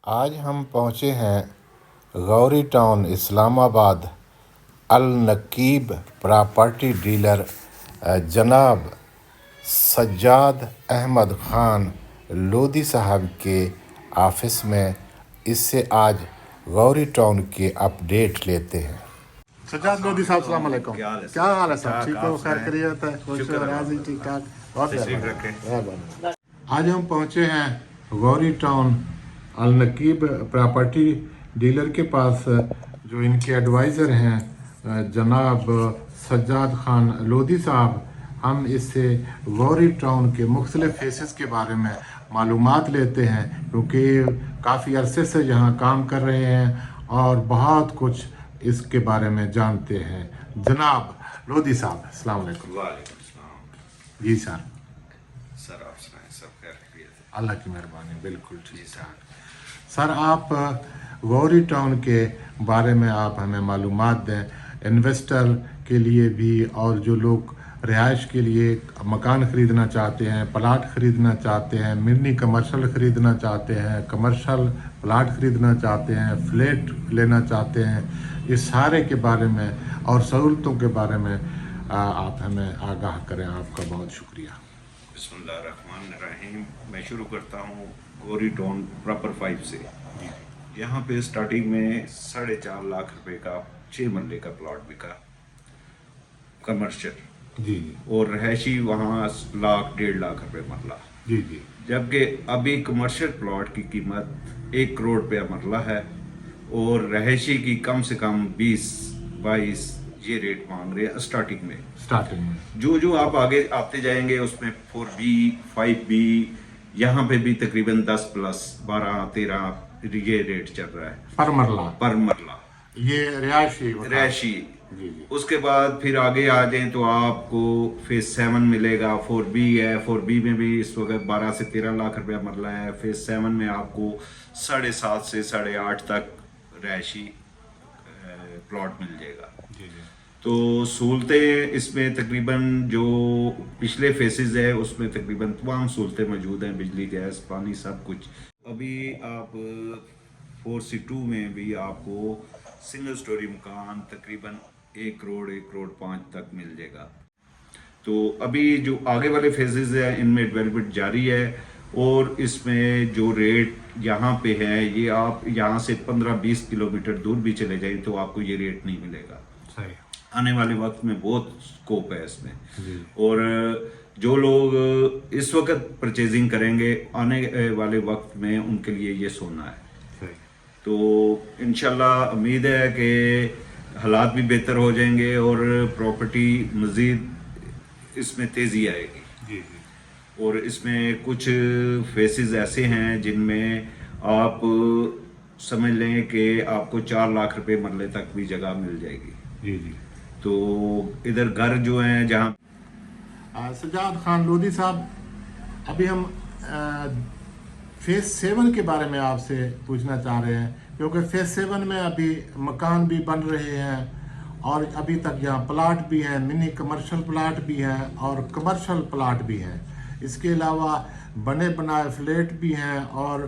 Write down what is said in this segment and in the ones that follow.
آج ہم پہنچے ہیں غوری ٹاؤن اسلام آباد النقیب پراپرٹی ڈیلر جناب سجاد احمد خان لودھی صاحب کے آفس میں۔ اس سے آج غوری ٹاؤن کے اپڈیٹ لیتے ہیں۔ سجاد لودھی صاحب السلام علیکم۔ کیا حال ہے صاحب؟ ٹھیک ہو؟ خیر خیریت ہے؟ خوش ہو؟ راضی؟ ٹھیک ٹھاک؟ بہت مہربانی۔ آج ہم پہنچے ہیں غوری ٹاؤن النقیب پراپرٹی ڈیلر کے پاس، جو ان کے ایڈوائزر ہیں جناب سجاد خان لودھی صاحب۔ ہم اس سے غوری ٹاؤن کے مختلف فیسز کے بارے میں معلومات لیتے ہیں، کیونکہ یہ کافی عرصے سے یہاں کام کر رہے ہیں اور بہت کچھ اس کے بارے میں جانتے ہیں۔ جناب لودھی صاحب السلام علیکم۔ وعلیکم السلام جی سر۔ سر، آپ سنائیں، سب خیر خیریت ہے؟ اللہ کی مہربانی، بالکل ٹھیک ٹھاک۔ سر آپ غوری ٹاؤن کے بارے میں آپ ہمیں معلومات دیں، انویسٹر کے لیے بھی اور جو لوگ رہائش کے لیے مکان خریدنا چاہتے ہیں، پلاٹ خریدنا چاہتے ہیں، منی کمرشل خریدنا چاہتے ہیں، کمرشل پلاٹ خریدنا چاہتے ہیں، فلیٹ لینا چاہتے ہیں، یہ سارے کے بارے میں اور سہولتوں کے بارے میں آپ ہمیں آگاہ کریں۔ آپ کا بہت شکریہ۔ بسم اللہ الرحمن الرحیم۔ میں شروع کرتا ہوں غوری ٹاؤن پراپر 5 سے۔ یہاں پہ سٹارٹنگ میں 4.5 لاکھ روپے کا 6 مرلے کا پلاٹ بکا کمرشل، جی اور رہائشی وہاں 1.5 لاکھ روپے مرلہ۔ جی جی جبکہ ابھی کمرشل پلاٹ کی قیمت 1 کروڑ روپیہ مرلہ ہے، اور رہائشی کی کم سے کم 20-22 یہ ریٹ مانگ رہے ہیں سٹارٹنگ میں۔ جو آپ آگے آتے جائیں گے اس میں 4B 5B یہاں پہ بھی تقریباً 10 پلس 12-13 یہ ریٹ چل رہا ہے پر مرلہ، یہ رہائشی۔ جی جی۔ اس کے بعد پھر آگے آ جائیں تو آپ کو فیز 7 ملے گا، 4B ہے، 4B میں بھی اس وقت 12 سے 13 لاکھ روپیہ مرلہ ہے۔ فیز 7 میں آپ کو 7.5 سے 8.5 تک رہائشی پلاٹ مل جائے گا۔ تو سہولتیں اس میں تقریباً جو پچھلے فیسز ہے اس میں تقریباً تمام سہولتیں موجود ہیں، بجلی، گیس، پانی، سب کچھ۔ ابھی آپ 4C2 میں بھی آپ کو سنگل سٹوری مکان تقریباً 1 کروڑ 1.5 کروڑ تک مل جائے گا۔ تو ابھی جو آگے والے فیزز ہیں ان میں ڈیولپمنٹ جاری ہے، اور اس میں جو ریٹ یہاں پہ ہے یہ آپ یہاں سے 15-20 کلومیٹر دور بھی چلے جائیں تو آپ کو یہ ریٹ نہیں ملے گا۔ آنے والے وقت میں بہت سکوپ ہے اس میں، اور جو لوگ اس وقت پرچیزنگ کریں گے آنے والے وقت میں ان کے لیے یہ سونا ہے۔ تو انشاءاللہ امید ہے کہ حالات بھی بہتر ہو جائیں گے اور پراپرٹی مزید اس میں تیزی آئے گی۔ اور اس میں کچھ فیسز ایسے ہیں جن میں آپ سمجھ لیں کہ آپ کو 4 لاکھ روپے مرلے تک بھی جگہ مل جائے گی۔ تو ادھر گھر جو ہیں جہاں سجاد خان لودھی صاحب، ابھی ہم فیز 7 کے بارے میں آپ سے پوچھنا چاہ رہے ہیں، کیونکہ فیز 7 میں ابھی مکان بھی بن رہے ہیں اور ابھی تک یہاں پلاٹ بھی ہیں، منی کمرشل پلاٹ بھی ہیں اور کمرشل پلاٹ بھی ہیں۔ اس کے علاوہ بنے بنائے فلیٹ بھی ہیں اور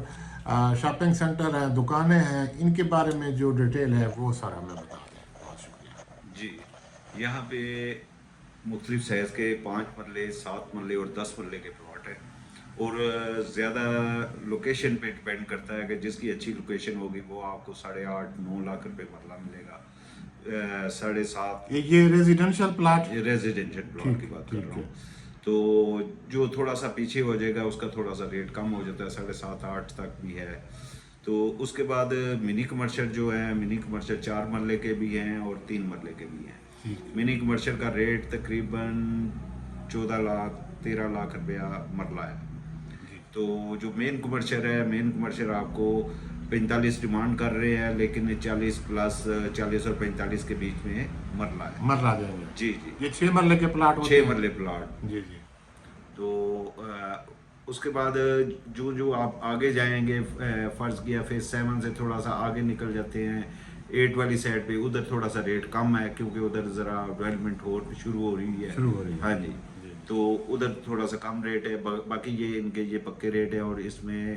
شاپنگ سینٹر ہیں، دکانیں ہیں۔ ان کے بارے میں جو ڈیٹیل ہے وہ سر ہمیں بتا دیں۔ بہت شکریہ۔ جی، یہاں پہ مختلف سائز کے 5 مرلے، 7 مرلے اور 10 مرلے کے پلاٹ ہیں، اور زیادہ لوکیشن پہ ڈیپینڈ کرتا ہے کہ جس کی اچھی لوکیشن ہوگی وہ آپ کو 8.5-9 لاکھ روپے مرلہ ملے گا۔ 7.5 یہ ریزیڈنشل پلاٹ کی بات کر رہا ہوں۔ تو جو تھوڑا سا پیچھے ہو جائے گا اس کا تھوڑا سا ریٹ کم ہو جاتا ہے، 7.5-8 تک بھی ہے۔ تو اس کے بعد منی کمرشل جو ہے، منی کمرشل 4 مرلے کے بھی ہیں اور 3 مرلے کے بھی ہیں۔ منی کمرشل کا ریٹ تقریباً 14-13 لاکھ روپیہ مرلہ ہے۔ تو جو مین کمرشل ہے، مین کمرشل آپ کو 45 ڈیمانڈ کر رہے ہیں، لیکن 40 پلس 40 اور 45 کے بیچ میں مرلہ ہے۔ مرلہ دیں گے؟ جی جی، یہ 6 مرلے کے پلاٹ ہوتے 6 ہیں؟ مرلے پلاٹ۔ جی جی۔ تو اس کے بعد جو آپ آگے جائیں گے، فرض کیا فیز 7 سے تھوڑا سا آگے نکل جاتے ہیں 8 والی سائڈ پہ، ادھر تھوڑا سا ریٹ کم ہے کیونکہ ادھر ذرا ڈیولپمنٹ شروع ہو رہی ہے۔ ہاں جی، تو ادھر تھوڑا سا کم ریٹ ہے، باقی یہ ان کے یہ پکے ریٹ ہیں، اور اس میں